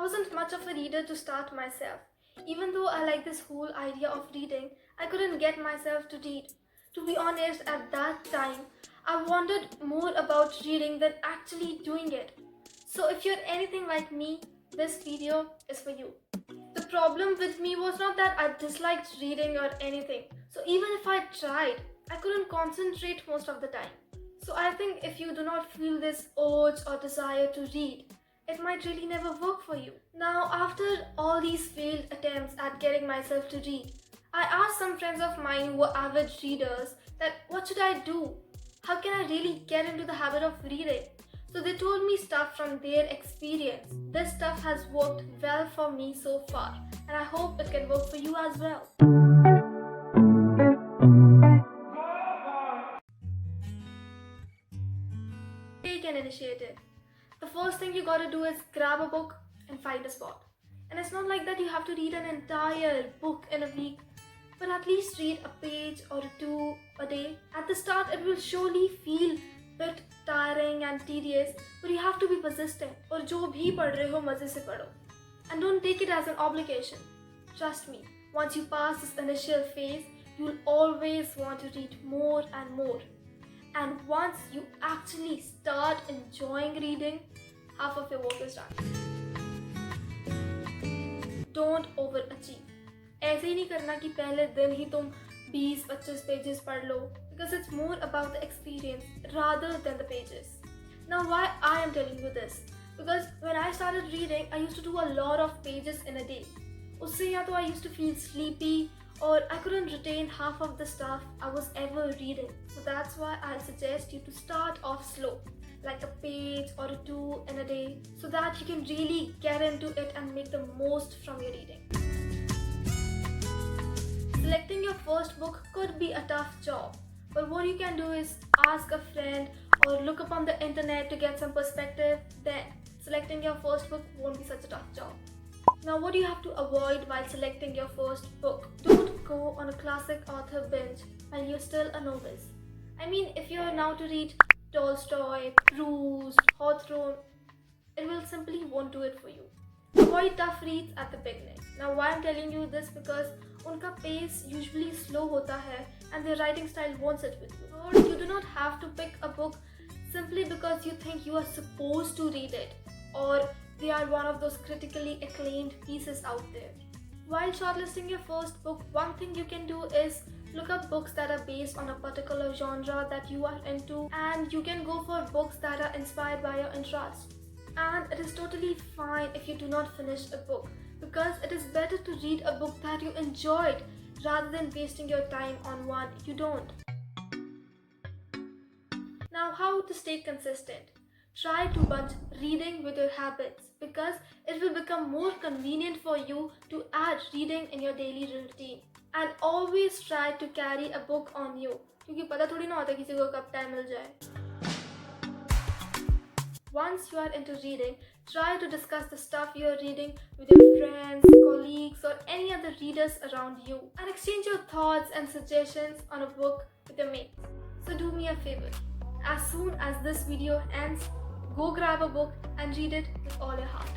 wasn't much of a reader to start myself. Even though I like this whole idea of reading, I couldn't get myself to read. To be honest, at that time, I wondered more about reading than actually doing it. So if you're anything like me, this video is for you. The problem with me was not that I disliked reading or anything. So even if I tried, I couldn't concentrate most of the time. So I think if you do not feel this urge or desire to read, it might really never work for you. Now, after all these failed attempts at getting myself to read, I asked some friends of mine who were avid readers that what should I do? How can I really get into the habit of reading? So they told me stuff from their experience. This stuff has worked well for me so far, and I hope it can work for you as well. Take an initiative. The first thing you gotta do is grab a book and find a spot. And it's not like that you have to read an entire book in a week, but at least read a page or two a day. At the start, it will surely feel bit tiring and tedious, but you have to be persistent. और जो भी पढ़ रहे हो मजे से पढ़ो. And don't take it as an obligation. Trust me, once you pass this initial phase, you'll always want to read more and more. And once you actually start enjoying reading, half of your work is done. Don't overachieve. ऐसे ही नहीं करना कि पहले दिन ही तुम 20-25 pages पढ़ लो, because it's more about the experience rather than the pages. Now why I am telling you this? Because when I started reading, I used to do a lot of pages in a day. उससे या तो I used to feel sleepy, or I couldn't retain half of the stuff I was ever reading. So that's why I suggest you to start off slow, like a page or two in a day, so that you can really get into it and make the most from your reading. Selecting your first book could be a tough job, but what you can do is ask a friend or look up on the internet to get some perspective. Then selecting your first book won't be such a tough job. Now, what do you have to avoid while selecting your first book? Don't go on a classic author binge while you're still a novice. I mean, if you're now to read Tolstoy, Proust, Hawthorne, it will simply won't do it for you. Avoid tough reads at the beginning. Now, why I'm telling you this, because उनका pace usually slow होता है and their writing style won't sit with you. Or you do not have to pick a book simply because you think you are supposed to read it, or they are one of those critically acclaimed pieces out there. While shortlisting your first book, one thing you can do is look up books that are based on a particular genre that you are into, and you can go for books that are inspired by your interests. And it is totally fine if you do not finish a book, because it is better to read a book that you enjoyed rather than wasting your time on one you don't. Now, how to stay consistent? Try to bunch reading with your habits, because it will become more convenient for you to add reading in your daily routine. And always try to carry a book on you, क्योंकि पता थोड़ी ना होता किसी को कब time मिल जाए. Once you are into reading, try to discuss the stuff you are reading with your friends, colleagues, or any other readers around you, and exchange your thoughts and suggestions on a book with your mates. So do me a favor. As soon as this video ends, go grab a book and read it with all your heart.